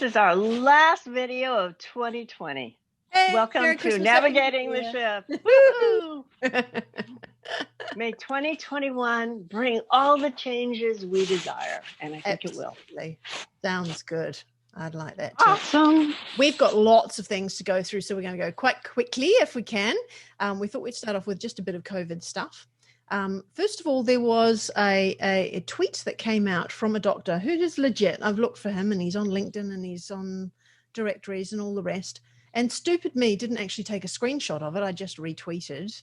This is our last video of 2020. Hey, Welcome Merry to Christmas, Navigating Happy the New Ship. Woo! May 2021 bring all the changes we desire, and I think it will. Absolutely. Sounds good. I'd like that too. Awesome. We've got lots of things to go through, so we're going to go quite quickly if we can. We thought we'd start off with just a bit of COVID stuff. First of all, there was a tweet that came out from a doctor who is legit. I've looked for him, and he's on LinkedIn, and he's on directories and all the rest. And stupid me didn't actually take a screenshot of it. I just retweeted.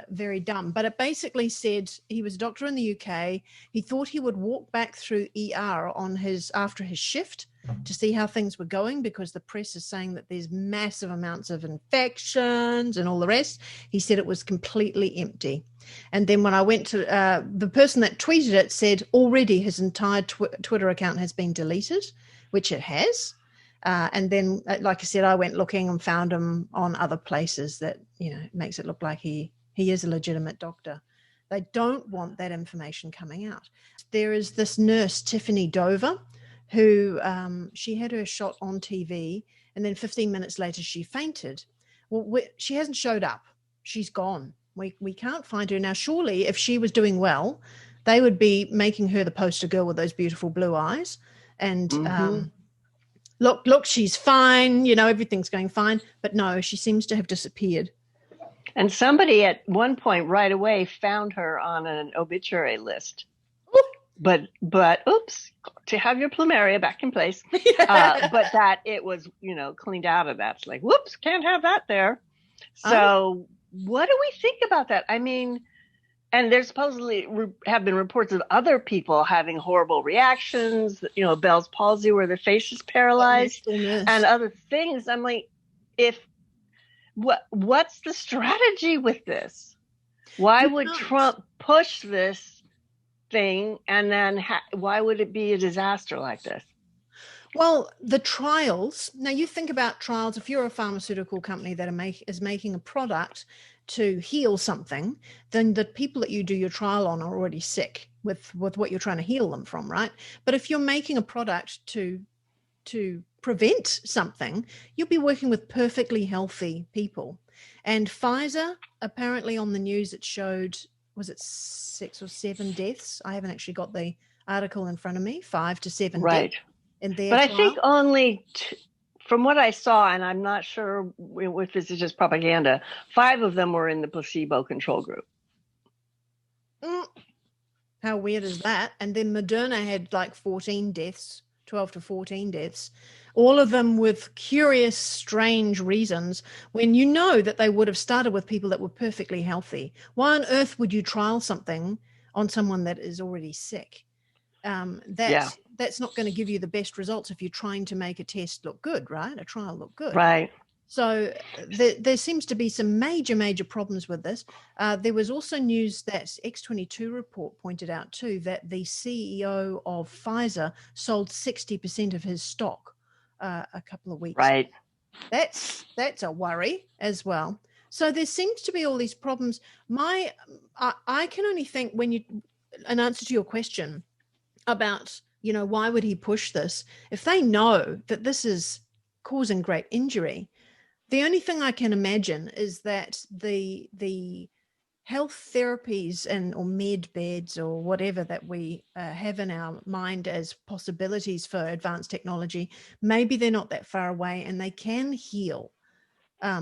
Very dumb. But it basically said he was a doctor in the UK. He thought he would walk back through ER after his shift to see how things were going, because the press is saying that there's massive amounts of infections and all the rest. He said it was completely empty. And then when I went to the person that tweeted it said already his entire Twitter account has been deleted, which it has. And then, like I said, I went looking and found him on other places that, makes it look like he is a legitimate doctor. They don't want that information coming out. There is this nurse, Tiffany Dover, who she had her shot on TV, and then 15 minutes later she fainted. Well, she hasn't showed up. She's gone. We can't find her. Now, surely if she was doing well, they would be making her the poster girl with those beautiful blue eyes. And look, she's fine. Everything's going fine. But no, she seems to have disappeared. And somebody at one point right away found her on an obituary list. But oops, to have your plumeria back in place. But that it was, cleaned out of that. It's like, whoops, can't have that there. So what do we think about that? I mean, and there supposedly have been reports of other people having horrible reactions, Bell's palsy where their face is paralyzed and other things. I'm like, what's the strategy with this? Why would Trump push this thing, and then why would it be a disaster like this? Well, the trials, now you think about trials. If you're a pharmaceutical company that is making a product to heal something, then the people that you do your trial on are already sick with what you're trying to heal them from, right? But if you're making a product to prevent something, you'll be working with perfectly healthy people. And Pfizer, apparently on the news, it showed, was it 6 or 7 deaths? I haven't actually got the article in front of me. 5 to 7 deaths in their trial. I think only, from what I saw, and I'm not sure if this is just propaganda, 5 of them were in the placebo control group. How weird is that? And then Moderna had like 14 deaths. 12 to 14 deaths, all of them with curious, strange reasons, when you know that they would have started with people that were perfectly healthy. Why on earth would you trial something on someone that is already sick? That's not going to give you the best results if you're trying to make a test look good, right? A trial look good. Right. So there seems to be some major problems with this. There was also news that X22 report pointed out too that the CEO of Pfizer sold 60% of his stock a couple of weeks ago. That's a worry as well. So there seems to be all these problems. I can only think an answer to your question about, why would he push this? If they know that this is causing great injury, the only thing I can imagine is that the health therapies or med beds or whatever that we have in our mind as possibilities for advanced technology, maybe they're not that far away and they can heal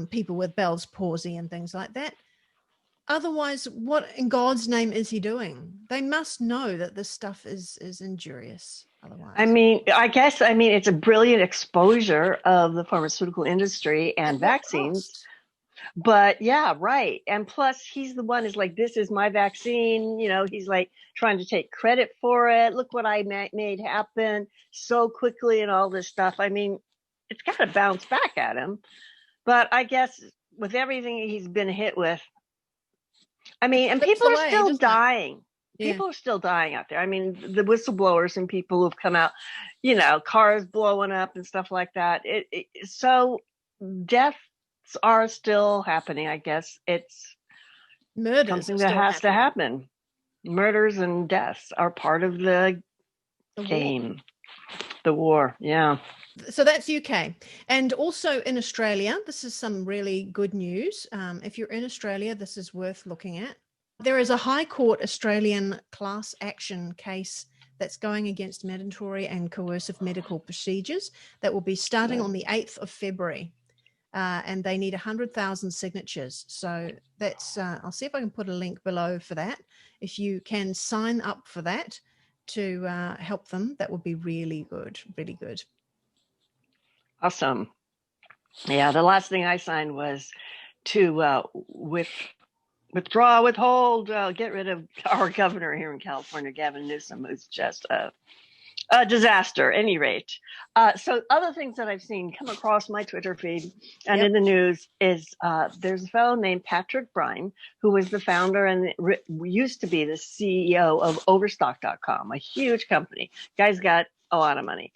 people with Bell's palsy and things like that. Otherwise, what in God's name is he doing? They must know that this stuff is injurious. Otherwise, I guess it's a brilliant exposure of the pharmaceutical industry and vaccines. But yeah, right. And plus, he's the one who's like, this is my vaccine. He's like trying to take credit for it. Look what I made happen so quickly and all this stuff. It's got to bounce back at him. But I guess with everything he's been hit with, and people are still dying. People are still dying out there. The whistleblowers and people who've come out, cars blowing up and stuff like that. So deaths are still happening. I guess it's something that has to happen. Murders and deaths are part of the game, the war. Yeah. So that's UK. And also in Australia, this is some really good news. If you're in Australia, this is worth looking at. There is a High Court Australian class action case that's going against mandatory and coercive medical procedures that will be starting on the 8th of February. And they need 100,000 signatures. So that's, I'll see if I can put a link below for that. If you can sign up for that to help them, that would be really good, really good. Awesome. Yeah, the last thing I signed was to withdraw, withhold, get rid of our governor here in California, Gavin Newsom, who's just a disaster, any rate. So other things that I've seen come across my Twitter feed and in the news is there's a fellow named Patrick Brine, who was the founder and used to be the CEO of Overstock.com, a huge company. Guy's got a lot of money.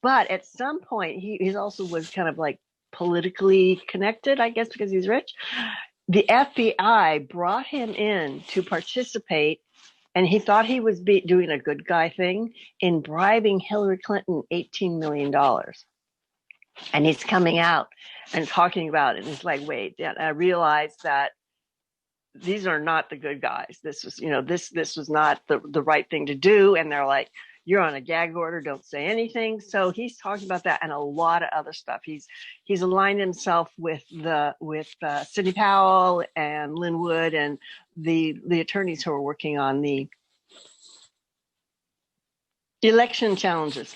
But at some point, he also was kind of like politically connected, I guess, because he's rich. The FBI brought him in to participate, and he thought he was doing a good guy thing in bribing Hillary Clinton $18 million. And he's coming out and talking about it. And he's like, wait, I realized that these are not the good guys. This was, this was not the right thing to do. And they're like, you're on a gag order, don't say anything. So he's talking about that and a lot of other stuff. He's aligned himself with Sidney Powell and Lynn Wood and the attorneys who are working on the election challenges.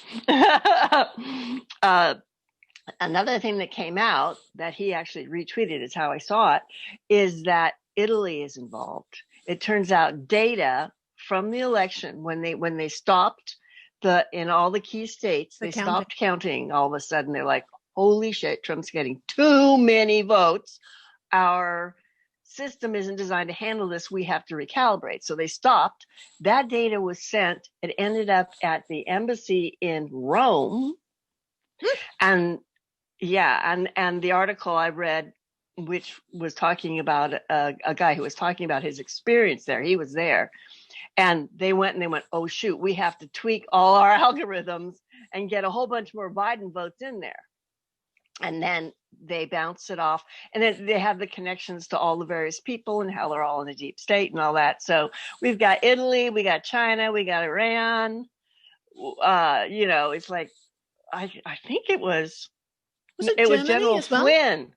Another thing that came out that he actually retweeted, is how I saw it, is that Italy is involved. It turns out data from the election, when they stopped in all the key states, they stopped counting. All of a sudden, they're like, holy shit, Trump's getting too many votes. Our system isn't designed to handle this. We have to recalibrate. So they stopped. That data was sent. It ended up at the embassy in Rome. And the article I read, which was talking about a guy who was talking about his experience there. He was there. And they went, oh, shoot, we have to tweak all our algorithms and get a whole bunch more Biden votes in there. And then they bounce it off. And then they have the connections to all the various people and how they're all in the deep state and all that. So we've got Italy, we got China, we got Iran. It's like, I think it was General Flynn.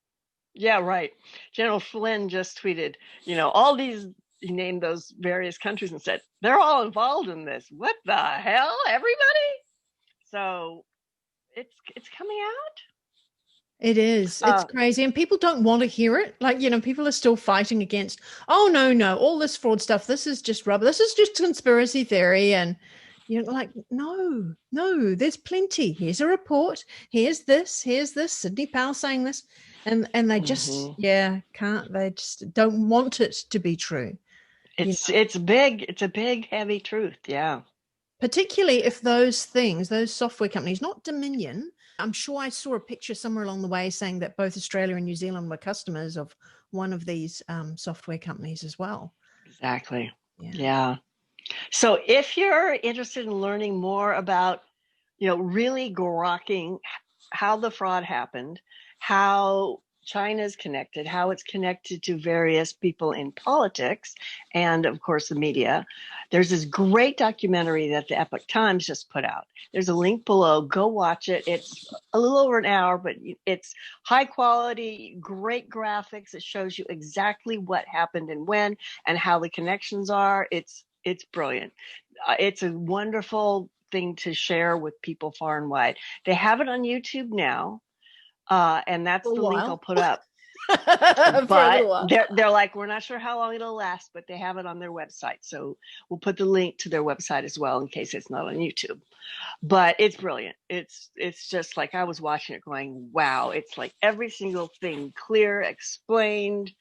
Yeah, right. General Flynn just tweeted, all these, he named those various countries and said, they're all involved in this. What the hell, everybody? So it's coming out. It is. It's crazy. And people don't want to hear it. Like, people are still fighting against, oh, no, all this fraud stuff. This is just rubber. This is just conspiracy theory. And like, no, there's plenty. Here's a report. Here's this. Sidney Powell saying this. And they just, can't. They just don't want it to be true. It's big. It's a big, heavy truth. Yeah. Particularly if those software companies, not Dominion, I'm sure I saw a picture somewhere along the way saying that both Australia and New Zealand were customers of one of these software companies as well. Exactly. Yeah. So if you're interested in learning more about, really grokking how the fraud happened, how China's connected, how it's connected to various people in politics, and of course the media, there's this great documentary that the Epoch Times just put out. There's a link below. Go watch it. It's a little over an hour, but it's high quality, great graphics. It shows you exactly what happened and when and how the connections are. It's brilliant. It's a wonderful thing to share with people far and wide. They have it on YouTube now. And that's the link I'll put up. But they're like, we're not sure how long it'll last, but they have it on their website. So we'll put the link to their website as well in case it's not on YouTube. But it's brilliant. It's just like, I was watching it going, wow, it's like every single thing clear, explained,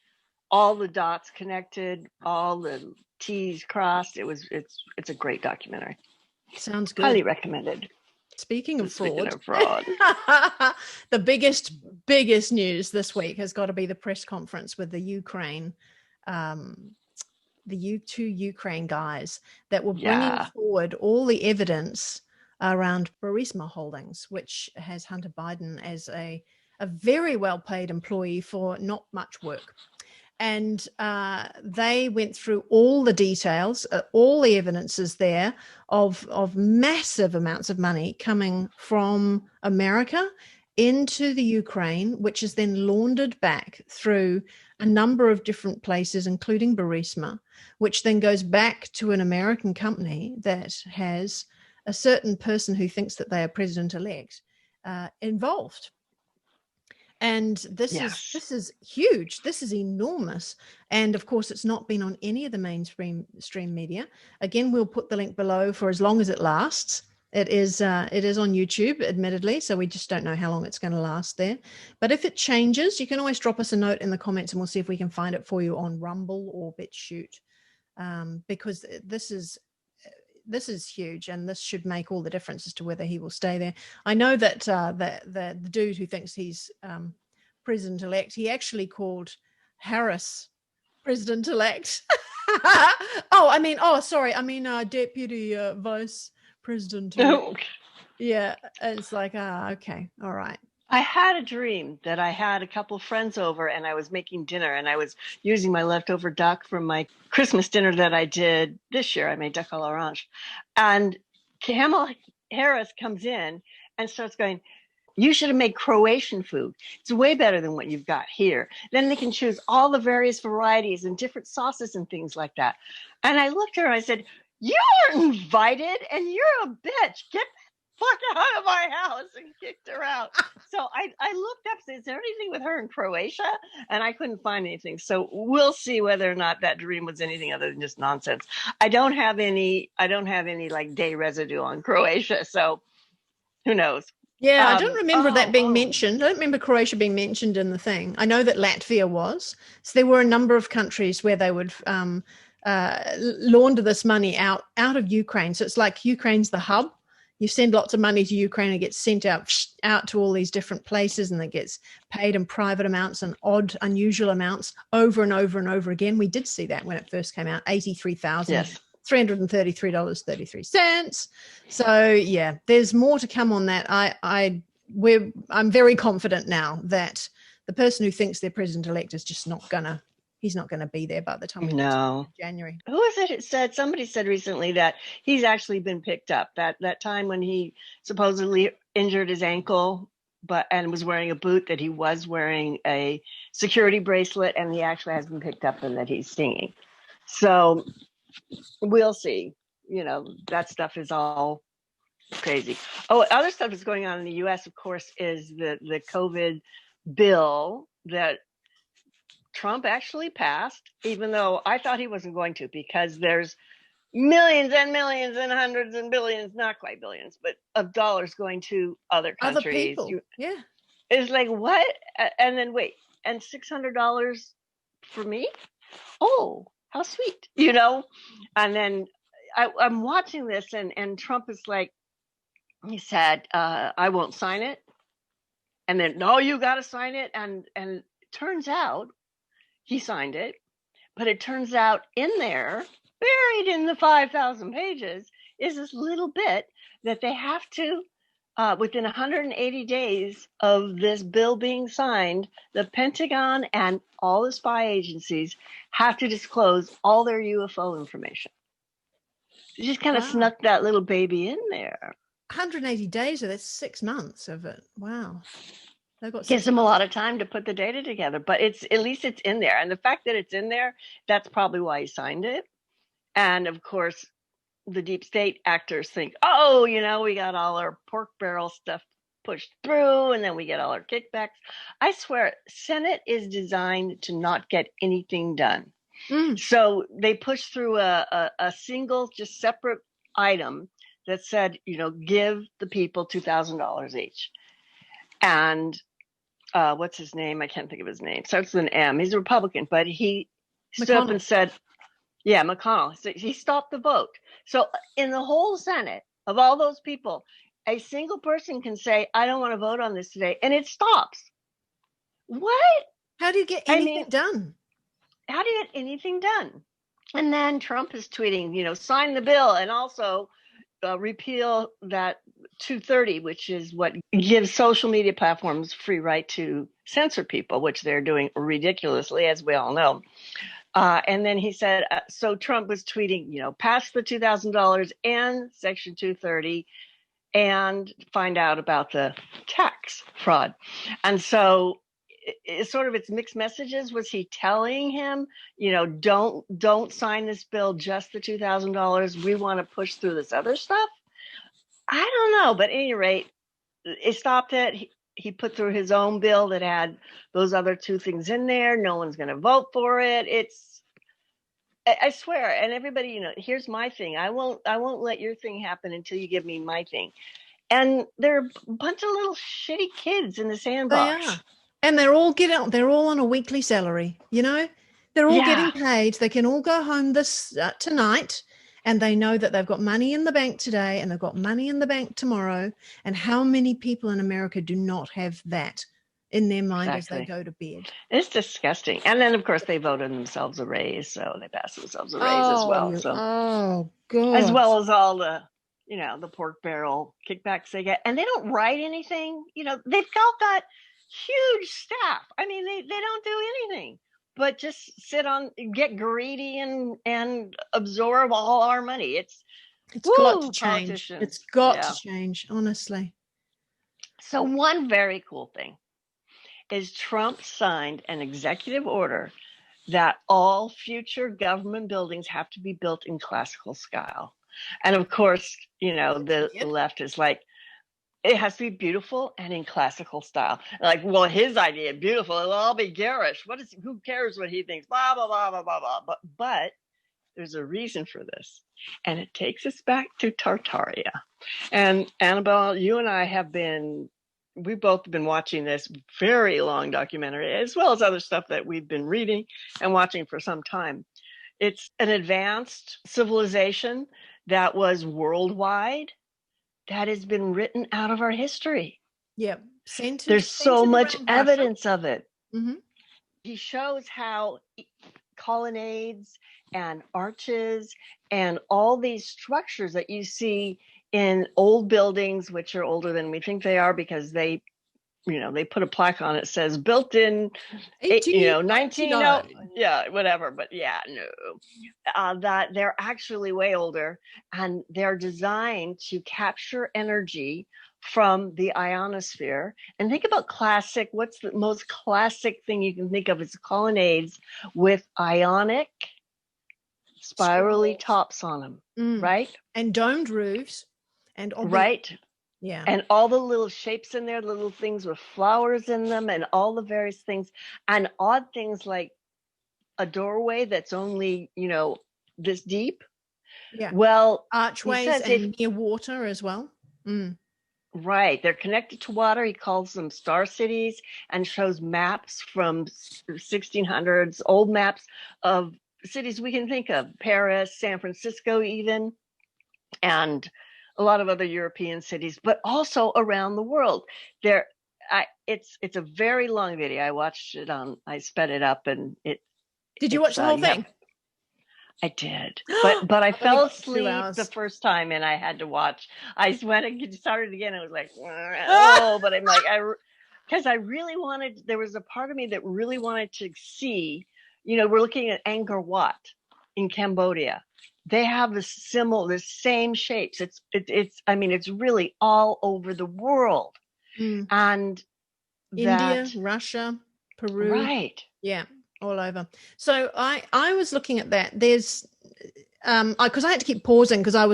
all the dots connected, all the T's crossed. It's a great documentary. Sounds good. Highly recommended. Speaking of fraud, the biggest news this week has got to be the press conference with the Ukraine, the two Ukraine guys that were bringing forward all the evidence around Burisma Holdings, which has Hunter Biden as a very well-paid employee for not much work. And they went through all the details, all the evidence is there of massive amounts of money coming from America into the Ukraine, which is then laundered back through a number of different places, including Burisma, which then goes back to an American company that has a certain person who thinks that they are president-elect involved. And this is huge. This is enormous. And of course, it's not been on any of the mainstream media. Again, we'll put the link below for as long as it lasts. It is on YouTube, admittedly, so we just don't know how long it's going to last there. But if it changes, you can always drop us a note in the comments, and we'll see if we can find it for you on Rumble or BitChute, because this is huge, and this should make all the difference as to whether he will stay there. I know that the dude who thinks he's president-elect, he actually called Harris president-elect. Deputy vice president. Yeah, it's like, okay, all right. I had a dream that I had a couple friends over and I was making dinner, and I was using my leftover duck from my Christmas dinner that I did this year. I made duck à l'orange. And Kamala Harris comes in and starts going, "You should have made Croatian food. It's way better than what you've got here. Then they can choose all the various varieties and different sauces and things like that." And I looked at her and I said, "You weren't invited and you're a bitch. Get fuck out of my house," and kicked her out. So I looked up, said, "Is there anything with her in Croatia?" And I couldn't find anything. So we'll see whether or not that dream was anything other than just nonsense. I don't have any like day residue on Croatia, so who knows? Yeah, I don't remember that being mentioned. I don't remember Croatia being mentioned in the thing. I know that Latvia was. So there were a number of countries where they would launder this money out of Ukraine. So it's like Ukraine's the hub. You send lots of money to Ukraine, and it gets sent out to all these different places, and it gets paid in private amounts and odd, unusual amounts over and over and over again. We did see that when it first came out, $83,333.33. So yeah, there's more to come on that. I'm very confident now that the person who thinks they're president-elect is just he's not gonna be there by the time we get to January. Who is it? It said, somebody said recently that he's actually been picked up. That time when he supposedly injured his ankle, and was wearing a boot, that he was wearing a security bracelet, and he actually has been picked up and that he's singing. So we'll see. That stuff is all crazy. Oh, other stuff that's going on in the U.S., of course, is the COVID bill that Trump actually passed, even though I thought he wasn't going to, because there's millions and millions and hundreds and billions, not quite billions, but of dollars going to other countries. Other people. Yeah. It's like, what? And then wait, and $600 for me? Oh, how sweet, And then I'm watching this, and Trump is like, he said, "I won't sign it." And then, "No, you got to sign it." And it turns out he signed it, but it turns out in there, buried in the 5,000 pages, is this little bit that they have to, within 180 days of this bill being signed, the Pentagon and all the spy agencies have to disclose all their UFO information. They just kind of snuck that little baby in there. 180 days, so that's 6 months of it. Wow. Gives them a lot of time to put the data together, but at least it's in there. And the fact that it's in there, that's probably why he signed it. And of course, the deep state actors think, "Oh, we got all our pork barrel stuff pushed through, and then we get all our kickbacks." I swear, Senate is designed to not get anything done. So they pushed through a single, just separate item that said, give the people $2,000 each. And what's his name? I can't think of his name. Starts with an M. He's a Republican, but he stood up and said, McConnell. So he stopped the vote. So in the whole Senate, of all those people, a single person can say, "I don't want to vote on this today," and it stops. What? How do you get anything done? How do you get anything done? And then Trump is tweeting, sign the bill, and also repeal that 230, which is what gives social media platforms free right to censor people, which they're doing ridiculously, as we all know. And then he said, so Trump was tweeting, pass the $2,000 and Section 230 and find out about the tax fraud. And so it's mixed messages. Was he telling him, don't sign this bill, just the $2,000. We want to push through this other stuff. I don't know, but at any rate, it stopped it. He put through his own bill that had those other two things in there. No one's going to vote for it. I swear, and everybody, here's my thing. I won't let your thing happen until you give me my thing. And they're a bunch of little shitty kids in the sandbox. They are. And they're all on a weekly salary, They're all getting paid. They can all go home this tonight, and they know that they've got money in the bank today and they've got money in the bank tomorrow. And how many people in America do not have that in their mind as they go to bed? It's disgusting. And then, of course, they voted themselves a raise, so they passed themselves a raise as well. Oh, God. As well as all the, the pork barrel kickbacks they get. And they don't write anything. They've got that huge staff. I mean, they don't do anything but just get greedy and absorb all our money. It's got to change. It's got to change, honestly. So one very cool thing is Trump signed an executive order that all future government buildings have to be built in classical style. And of course, the left is like, it has to be beautiful and in classical style. Like, well, his idea, beautiful, it'll all be garish. Who cares what he thinks? Blah, blah, blah, blah, blah, blah. But there's a reason for this. And it takes us back to Tartaria. And Annabelle, you and I we've both been watching this very long documentary, as well as other stuff that we've been reading and watching for some time. It's an advanced civilization that was worldwide, that has been written out of our history. Yeah. There's so much evidence of it. Mm-hmm. He shows how colonnades and arches and all these structures that you see in old buildings, which are older than we think they are, because they put a plaque on it, says built in 19, whatever. But that they're actually way older, and they're designed to capture energy from the ionosphere. And think about classic. What's the most classic thing you can think of? Is colonnades with ionic spirally tops on them, right? And domed roofs, and right. Yeah. And all the little shapes in there, little things with flowers in them, and all the various things, and odd things like a doorway that's only, this deep. Yeah. Well, archways and near water as well. Right. They're connected to water. He calls them star cities, and shows maps from 1600s, old maps of cities we can think of, Paris, San Francisco even, and a lot of other European cities, but also around the world. It's a very long video. I watched it I sped it up, and it. Did you watch the whole thing? I did, but I fell asleep the first time, and I had to watch. I went and started again. I was like, but I'm like, because I really wanted. There was a part of me that really wanted to see. We're looking at Angkor Wat in Cambodia. They have the same shapes. It's really all over the world. And India, Russia, Peru. Right. Yeah, all over. So I was looking at that. There's because I had to keep pausing because I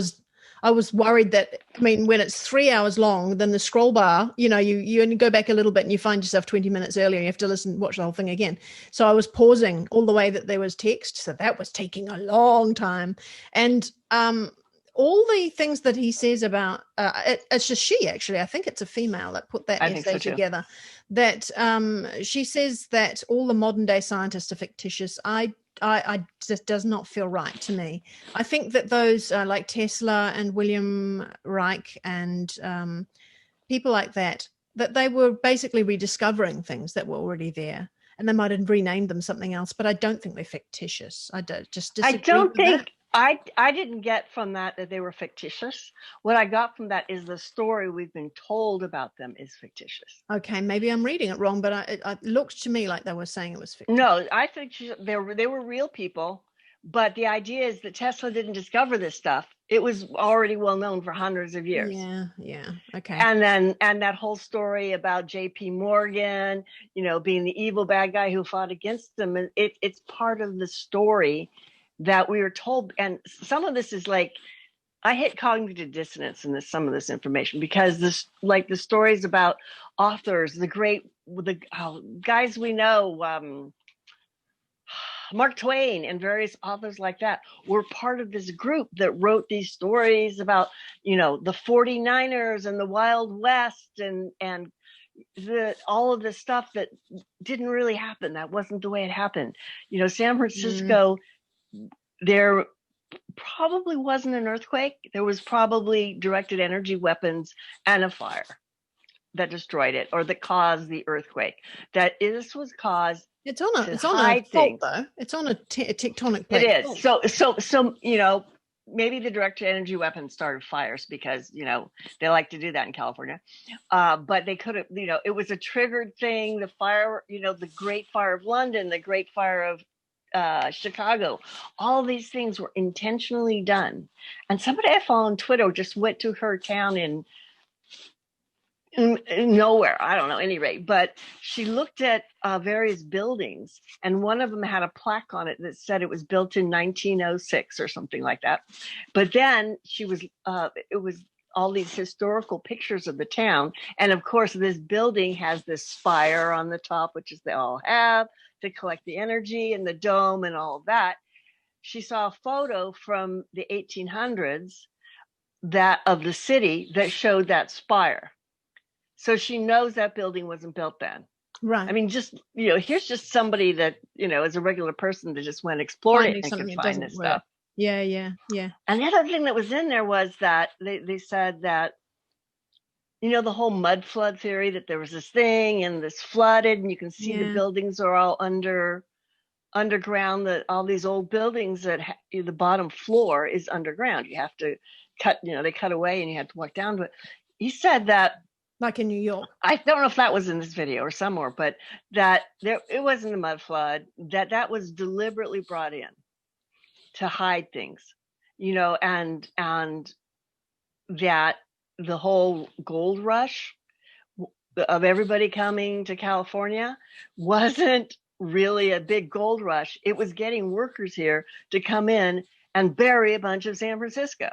was worried that, when it's 3 hours long, then the scroll bar, you only go back a little bit and you find yourself 20 minutes earlier and you have to watch the whole thing again. So I was pausing all the way that there was text. So that was taking a long time. And all the things that he says about, it's just she actually, I think it's a female that put that essay together, that she says that all the modern day scientists are fictitious. I just does not feel right to me. I think that those like Tesla and William Reich and people like that they were basically rediscovering things that were already there, and they might have renamed them something else, but I don't think they're fictitious. I don't disagree with that. I didn't get from that they were fictitious. What I got from that is the story we've been told about them is fictitious. Okay, maybe I'm reading it wrong, but it looked to me like they were saying it was fictitious. No, I think they were real people, but the idea is that Tesla didn't discover this stuff. It was already well known for hundreds of years. Yeah. Okay. And that whole story about J.P. Morgan, being the evil bad guy who fought against them, and it's part of the story that we were told. And some of this is like, I hit cognitive dissonance in some of this information, because the stories about authors, the guys we know, Mark Twain and various authors like that, were part of this group that wrote these stories about, the 49ers and the Wild West and all of this stuff that didn't really happen. That wasn't the way it happened. San Francisco, there probably wasn't an earthquake. There was probably directed energy weapons and a fire that destroyed it, or that caused the earthquake. This was caused. It's on a fault, though. It's on a tectonic plate. It is. So maybe the directed energy weapons started fires because they like to do that in California. But they could have, it was a triggered thing. The fire, the Great Fire of London, the Great Fire of Chicago, all these things were intentionally done. And somebody I follow on Twitter just went to her town in nowhere, I don't know, any rate, but she looked at various buildings, and one of them had a plaque on it that said it was built in 1906 or something like that. But then it was all these historical pictures of the town, and of course this building has this spire on the top, which is they all have to collect the energy, and the dome and all of that. She saw a photo from the 1800s of the city that showed that spire. So she knows that building wasn't built then. Right. I mean, just, here's just somebody that, is a regular person that just went exploring and could find this stuff. Yeah. And the other thing that was in there was that they said that, the whole mud flood theory, that there was this thing and this flooded, and you can see the buildings are all underground, that all these old buildings that the bottom floor is underground. You have to they cut away and you have to walk down to it. He said that, like in New York. I don't know if that was in this video or somewhere, but that it wasn't a mud flood, that was deliberately brought in to hide things, and that the whole gold rush of everybody coming to California wasn't really a big gold rush. It was getting workers here to come in and bury a bunch of San Francisco.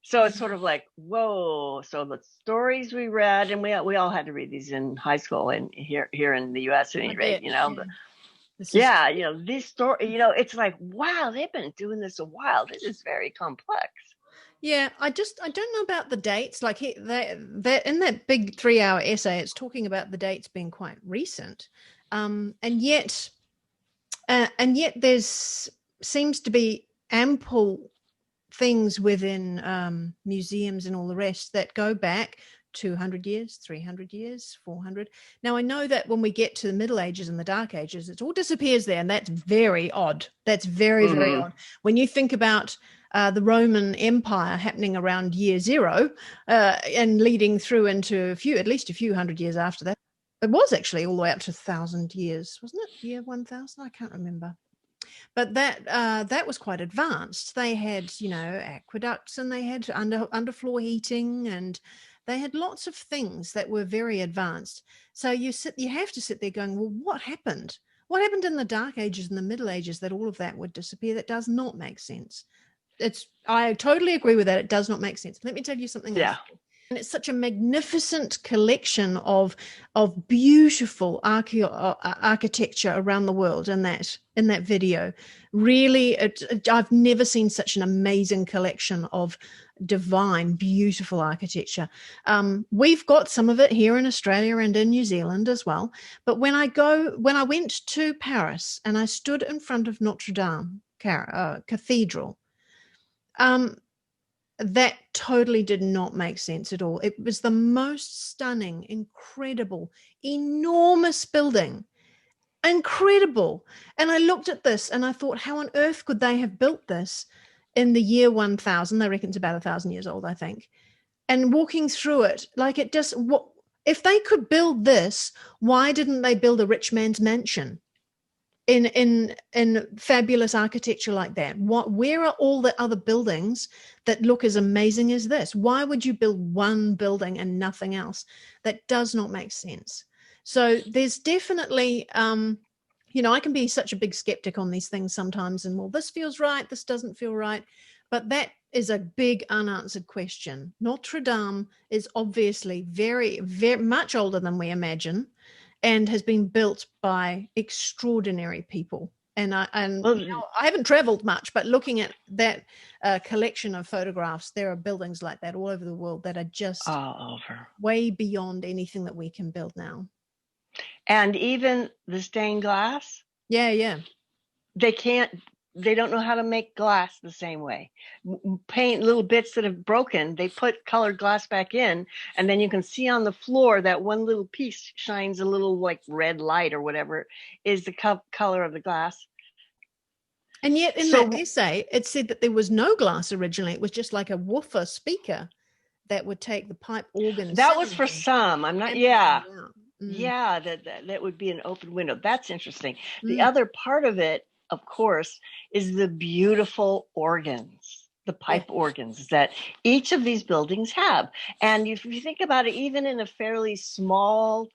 So it's sort of like, whoa. So the stories we read, and we all had to read these in high school and here in the U.S. at any rate, this story, it's like, wow, they've been doing this a while. This is very complex. Yeah, I don't know about the dates. Like that in that big 3-hour essay, it's talking about the dates being quite recent, and yet there's seems to be ample things within museums and all the rest that go back 200 years, 300 years, 400. Now, I know that when we get to the Middle Ages and the Dark Ages, it all disappears there, and that's very odd. That's very, very odd. When you think about the Roman Empire happening around year 0 and leading through into at least a few hundred years after that. It was actually all the way up to 1,000 years, wasn't it? Year 1,000? I can't remember. But that was quite advanced. They had, aqueducts, and they had underfloor heating, and they had lots of things that were very advanced. So you have to sit there going, well, what happened? What happened in the Dark Ages and the Middle Ages that all of that would disappear? That does not make sense. I totally agree with that. It does not make sense. Let me tell you something else. And it's such a magnificent collection of beautiful architecture around the world in that video. Really, I've never seen such an amazing collection of divine, beautiful architecture. We've got some of it here in Australia and in New Zealand as well. But when I went to Paris and I stood in front of Notre Dame Cathedral, that totally did not make sense at all. It was the most stunning, incredible, enormous building. Incredible. And I looked at this and I thought, how on earth could they have built this in the year 1000. They reckon it's about 1,000 years old, I think. And walking through it, like it just, what if they could build this? Why didn't they build a rich man's mansion in fabulous architecture like that? Where are all the other buildings that look as amazing as this? Why would you build one building and nothing else? That does not make sense. So there's definitely, I can be such a big skeptic on these things sometimes, and well, this feels right, this doesn't feel right. But that is a big unanswered question. Notre Dame is obviously very, very much older than we imagine, and has been built by extraordinary people. And I haven't traveled much, but looking at that collection of photographs, there are buildings like that all over the world that are just all over, way beyond anything that we can build now. And even the stained glass. Yeah. They don't know how to make glass the same way. Paint little bits that have broken, they put colored glass back in, and then you can see on the floor that one little piece shines a little like red light or whatever is the color of the glass. And yet in that essay, it said that there was no glass originally. It was just like a woofer speaker that would take the pipe organ. That was for some. I'm not, yeah. Yeah, that would be an open window. That's interesting. The other part of it, of course, is the beautiful organs, the pipe organs that each of these buildings have. And if you think about it, even in a fairly small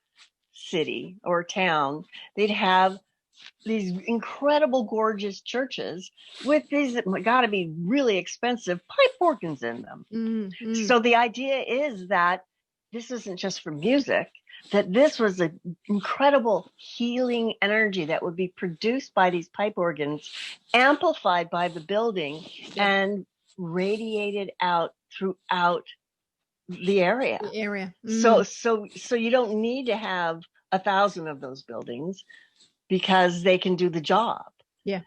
city or town, they'd have these incredible, gorgeous churches with these that got to be really expensive pipe organs in them. So the idea is that this isn't just for music, that this was an incredible healing energy that would be produced by these pipe organs, amplified by the building, and radiated out throughout the area. So you don't need to have 1,000 of those buildings because they can do the job. Yeah.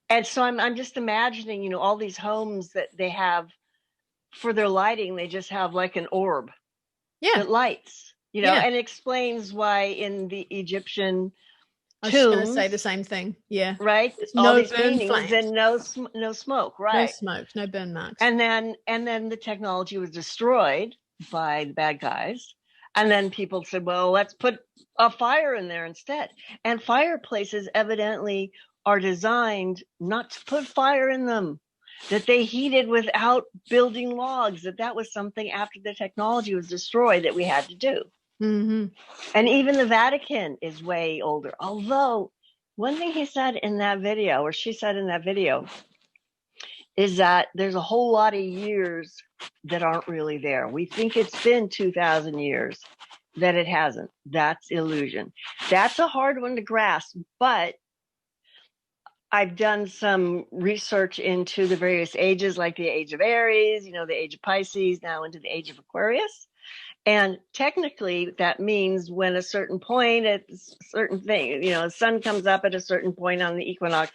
And so I'm just imagining, all these homes that they have for their lighting, they just have like an orb that lights. And explains why in the Egyptian tombs, I was going to say the same thing. Yeah. Right. All these paintings and no smoke. Right. No smoke, no burn marks. And then the technology was destroyed by the bad guys. And then people said, well, let's put a fire in there instead. And fireplaces evidently are designed not to put fire in them, that they heated without building logs, that was something after the technology was destroyed that we had to do. And even the Vatican is way older. Although one thing he said in that video, or she said in that video, is that there's a whole lot of years that aren't really there. We think it's been 2,000 years, that it hasn't. That's illusion. That's a hard one to grasp, but I've done some research into the various ages, like the age of Aries, the age of Pisces, now into the age of Aquarius. And technically, that means when a certain point at a certain thing, the sun comes up at a certain point on the equinox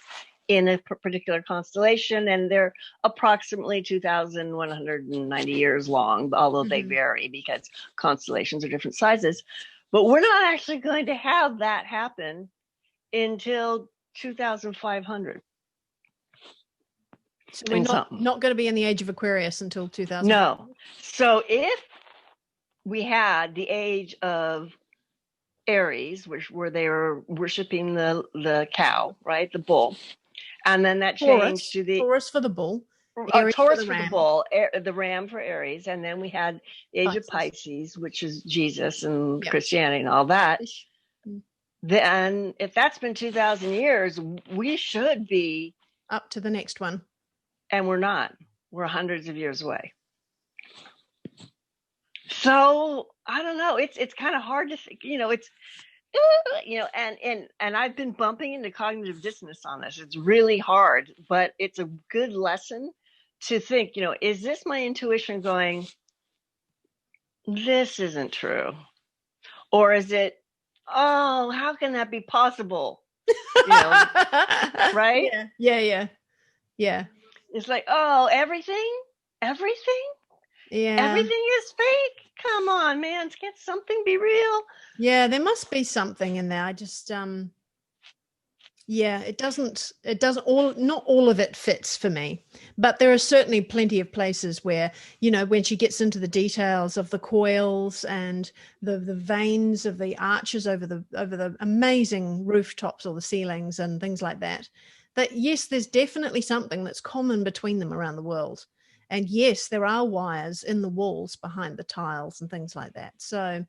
in a particular constellation, and they're approximately 2,190 years long, although they vary because constellations are different sizes. But we're not actually going to have that happen until 2,500. So we're not going to be in the age of Aquarius until 2000. No. So if we had the age of Aries, where they were worshiping the cow, right, the bull, and then that changed to the Taurus for the bull, Taurus for the bull, the ram for Aries, and then we had the age of Pisces, which is Jesus and Christianity and all that. Then, if that's been 2,000 years, we should be up to the next one, and we're not. We're hundreds of years away. So I don't know. It's kind of hard to think. And I've been bumping into cognitive dissonance on this. It's really hard, but it's a good lesson to think. Is this my intuition going, this isn't true, or is it, oh, how can that be possible? Right? Yeah. It's like, oh, everything. Yeah. Everything is fake. Come on, man. Can't something be real? Yeah, there must be something in there. I just Yeah, not all of it fits for me, but there are certainly plenty of places where, when she gets into the details of the coils and the veins of the arches over the amazing rooftops or the ceilings and things like that, that yes, there's definitely something that's common between them around the world. And yes, there are wires in the walls behind the tiles and things like that. So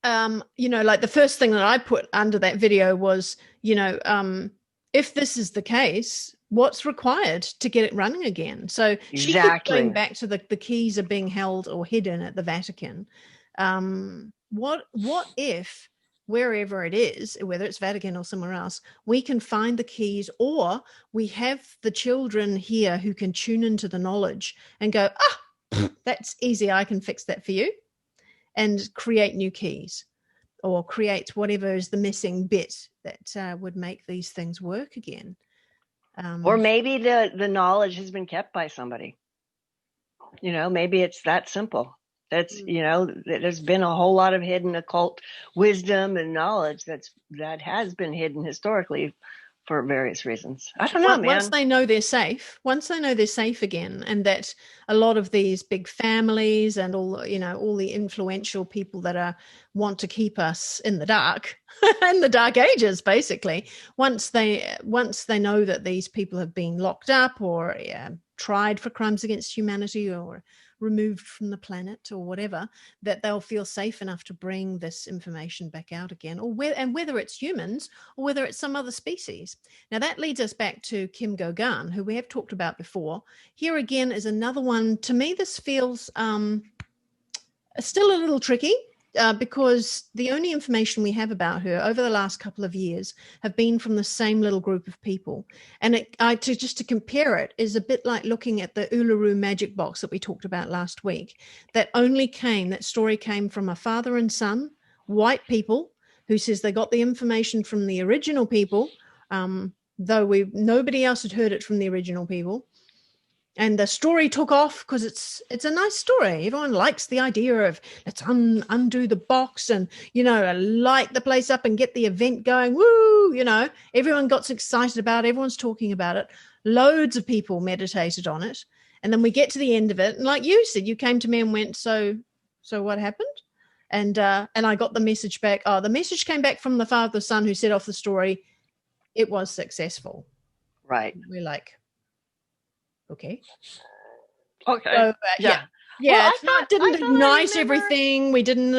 like the first thing that I put under that video was, if this is the case, what's required to get it running again? So she keeps going Exactly. back to the keys are being held or hidden at the Vatican. What if wherever it is, whether it's Vatican or somewhere else, we can find the keys, or we have the children here who can tune into the knowledge and go, that's easy, I can fix that for you, and create new keys or create whatever is the missing bit that would make these things work again. Or maybe the knowledge has been kept by somebody. Maybe it's that simple. That's, there's been a whole lot of hidden occult wisdom and knowledge that has been hidden historically for various reasons. I don't know, man. Once they know they're safe again, and that a lot of these big families and all the influential people that want to keep us in the dark, in the dark ages, basically, once they know that these people have been locked up or tried for crimes against humanity or removed from the planet or whatever, that they'll feel safe enough to bring this information back out again, whether it's humans or whether it's some other species. Now that leads us back to Kim Go-Gan, who we have talked about before. Here again is another one. To me, this feels still a little tricky. Because the only information we have about her over the last couple of years have been from the same little group of people. And to compare it is a bit like looking at the Uluru magic box that we talked about last week. That story came from a father and son, white people, who says they got the information from the original people, though nobody else had heard it from the original people. And the story took off because it's a nice story. Everyone likes the idea of let's undo the box and, light the place up and get the event going. Woo! Everyone got excited about it. Everyone's talking about it. Loads of people meditated on it. And then we get to the end of it. And like you said, you came to me and went, so what happened? And I got the message back. Oh, the message came back from the father, son who set off the story. It was successful. Right. We're like, okay. Okay. So, yeah. Well, didn't ignite everything. We didn't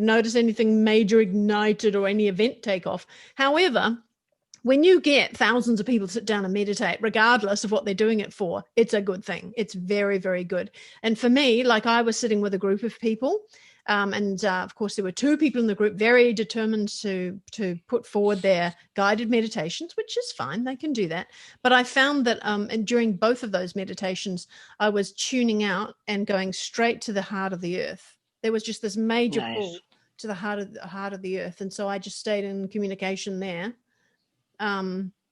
notice anything major ignited or any event take off. However, when you get thousands of people to sit down and meditate, regardless of what they're doing it for, it's a good thing. It's very, very good. And for me, like I was sitting with a group of people, and of course there were two people in the group very determined to put forward their guided meditations, which is fine, they can do that. But I found that and during both of those meditations, I was tuning out and going straight to the heart of the earth. There was just this major pull to the heart of the earth, and so I just stayed in communication there.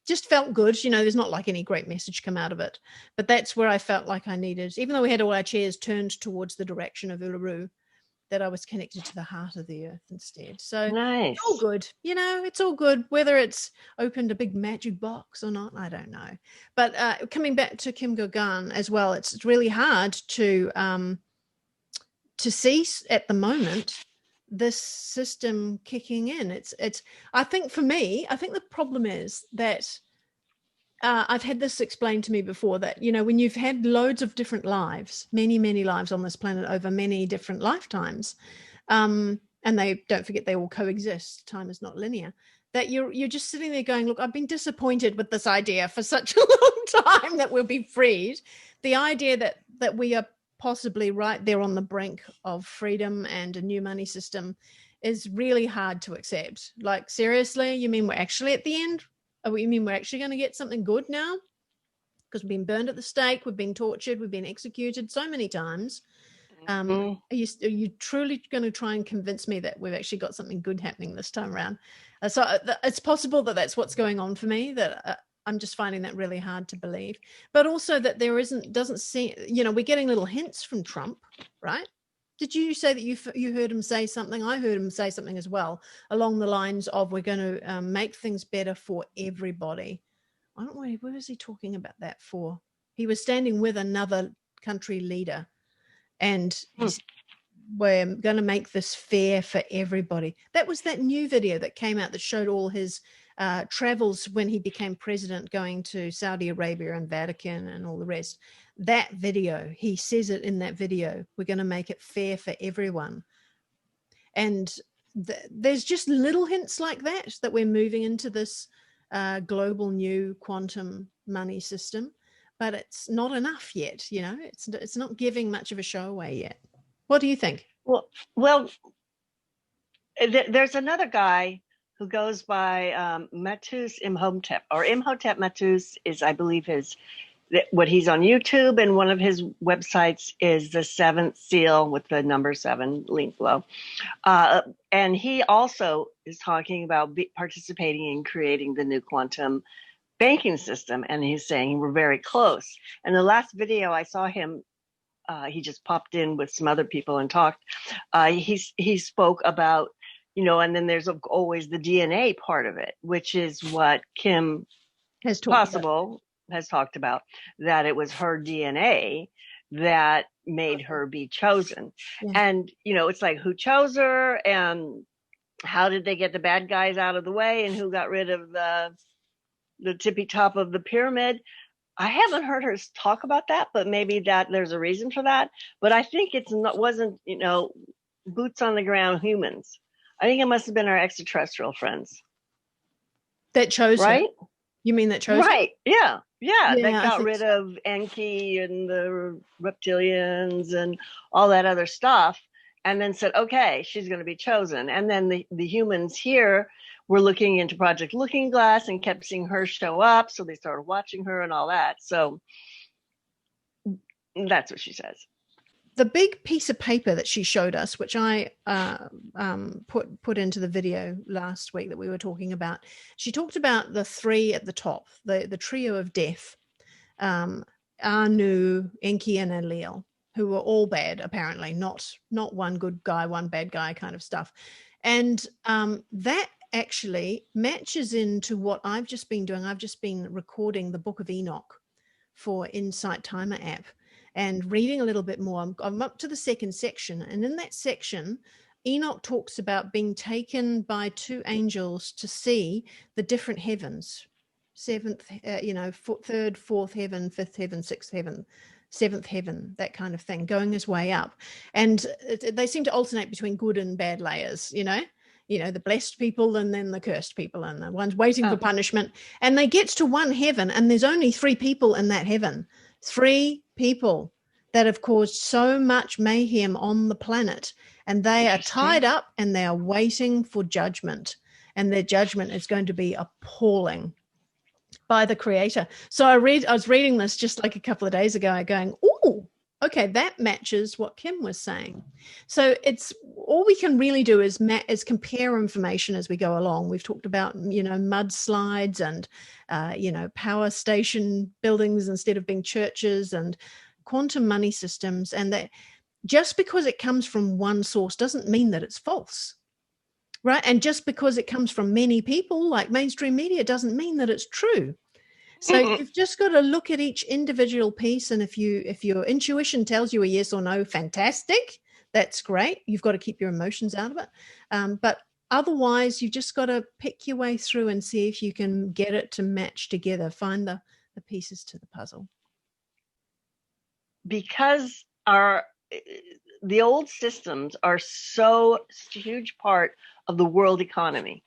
Just felt good. There's not like any great message come out of it, but that's where I felt like I needed, even though we had all our chairs turned towards the direction of Uluru, that I was connected to the heart of the earth instead. So nice. It's all good. It's all good. Whether it's opened a big magic box or not, I don't know. But coming back to Kim Go-Gan as well, it's really hard to see at the moment this system kicking in. It's I think for me, the problem is that I've had this explained to me before, that when you've had loads of different lives, many lives on this planet over many different lifetimes, and don't forget they all coexist, time is not linear, that you're just sitting there going, look, I've been disappointed with this idea for such a long time that we'll be freed. The idea that we are possibly right there on the brink of freedom and a new money system is really hard to accept. Like, seriously, you mean we're actually at the end? You mean we're actually going to get something good now? Because we've been burned at the stake, we've been tortured, we've been executed so many times. Are you truly going to try and convince me that we've actually got something good happening this time around? So it's possible that that's what's going on for me, that I'm just finding that really hard to believe. But also that doesn't seem, we're getting little hints from Trump, right? Did you say that you heard him say something? I heard him say something as well along the lines of we're going to make things better for everybody. I don't know, where was he talking about that for? He was standing with another country leader, and he said, we're going to make this fair for everybody. That was that new video that came out that showed all his travels when he became president, going to Saudi Arabia and Vatican and all the rest. That video, he says it in that video, we're going to make it fair for everyone. And there's just little hints like that we're moving into this global new quantum money system, but it's not enough yet. It's not giving much of a show away yet. What do you think? Well, there's another guy who goes by Matus Imhotep, or Imhotep Matus is, I believe, what he's on YouTube, and one of his websites is the Seventh Seal with the number 7 link below. And he also is talking about participating in creating the new quantum banking system, and he's saying we're very close. And the last video I saw him, he just popped in with some other people and talked. He spoke about, and then there's always the DNA part of it, which is what Kim has talked about, that it was her DNA that made her be chosen. Yeah. And, it's like, who chose her, and how did they get the bad guys out of the way, and who got rid of the tippy top of the pyramid? I haven't heard her talk about that, but maybe that there's a reason for that. But I think wasn't boots on the ground humans. I think it must have been our extraterrestrial friends that chose right. Her. You mean that chose right? Her? Yeah. They got rid of Enki and the reptilians and all that other stuff, and then said, okay, she's going to be chosen. And then the humans here were looking into Project Looking Glass and kept seeing her show up, so they started watching her and all that. So that's what she says. The big piece of paper that she showed us, which I put into the video last week that we were talking about, she talked about the 3 at the top, the trio of death, Anu, Enki, and Enlil, who were all bad, apparently, not one good guy, one bad guy kind of stuff. And that actually matches into what I've just been doing. I've just been recording the Book of Enoch for Insight Timer app and reading a little bit more. I'm up to the 2nd section, and in that section, Enoch talks about being taken by 2 angels to see the different heavens, 7th, 3rd, 4th heaven, 5th heaven, 6th heaven, 7th heaven, that kind of thing, going his way up. And they seem to alternate between good and bad layers, the blessed people and then the cursed people, and the ones waiting for punishment. And they get to one heaven, and there's only 3 people in that heaven. 3 people that have caused so much mayhem on the planet, and they are tied up and they are waiting for judgment, and their judgment is going to be appalling by the Creator. So I was reading this just like a couple of days ago, going, oh, okay, that matches what Kim was saying. So it's all we can really do is compare information as we go along. We've talked about, mudslides and, power station buildings instead of being churches, and quantum money systems. And that just because it comes from one source doesn't mean that it's false, right? And just because it comes from many people like mainstream media doesn't mean that it's true. So you've just got to look at each individual piece, and if your intuition tells you a yes or no, fantastic, that's great. You've got to keep your emotions out of it. But otherwise, you've just got to pick your way through and see if you can get it to match together, find the pieces to the puzzle. Because the old systems are so huge part of the world economy,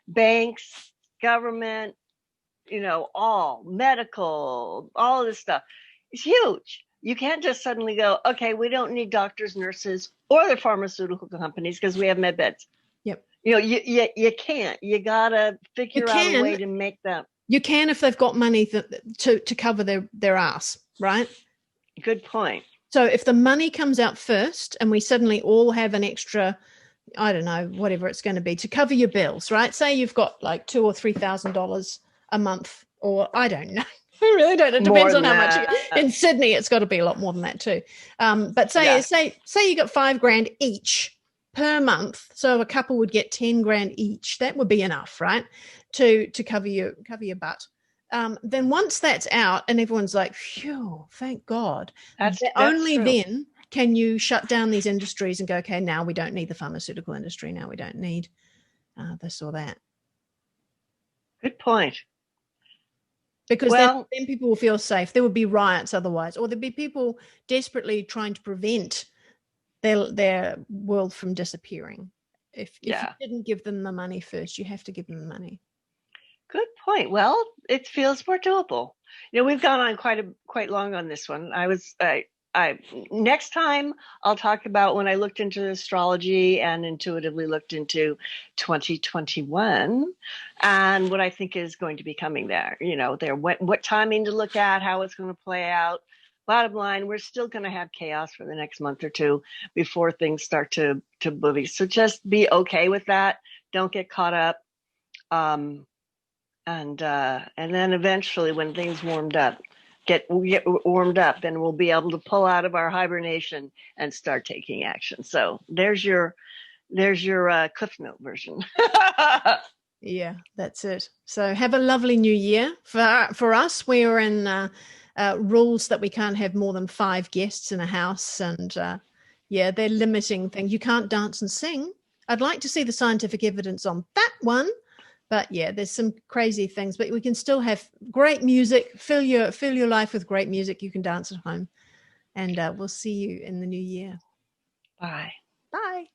banks, government, all medical, all of this stuff is huge. You can't just suddenly go, okay, we don't need doctors, nurses, or the pharmaceutical companies because we have med beds. Yep. You can't. You gotta figure out a way to make them. You can if they've got money to cover their ass, right? Good point. So if the money comes out first, and we suddenly all have an extra, I don't know, whatever it's going to be to cover your bills, right? Say you've got like $2,000 or $3,000 a month, or I don't know, I really don't. It More depends on than how much that. in Sydney. It's got to be a lot more than that too. But Yeah. say you got $5,000 each per month, so a couple would get $10,000 each. That would be enough, right, to cover your butt. Then once that's out, and everyone's like, "Phew, thank God!" That's Only true. then can you shut down these industries and go, "Okay, now we don't need the pharmaceutical industry. Now we don't need this or that." Good point. Because Well, then people will feel safe. There would be riots otherwise, or there'd be people desperately trying to prevent their world from disappearing. If you yeah. didn't give them the money first, you have to give them the money. Good point. Well, it feels more doable. We've gone on quite long on this one. I next time I'll talk about when I looked into astrology and intuitively looked into 2021 and what I think is going to be coming there. What timing to look at, how it's going to play out. Bottom line, we're still going to have chaos for the next month or two before things start to boogie. So just be okay with that. Don't get caught up. Um, and then eventually when things get warmed up, then we'll be able to pull out of our hibernation and start taking action. So there's your Cliff Note version. Yeah, that's it. So have a lovely new year. For us, we're in rules that we can't have more than 5 guests in a house, and yeah, they're limiting things. You can't dance and sing. I'd like to see the scientific evidence on that one. But yeah, there's some crazy things, but we can still have great music. Fill your life with great music. You can dance at home, and we'll see you in the new year. Bye. Bye.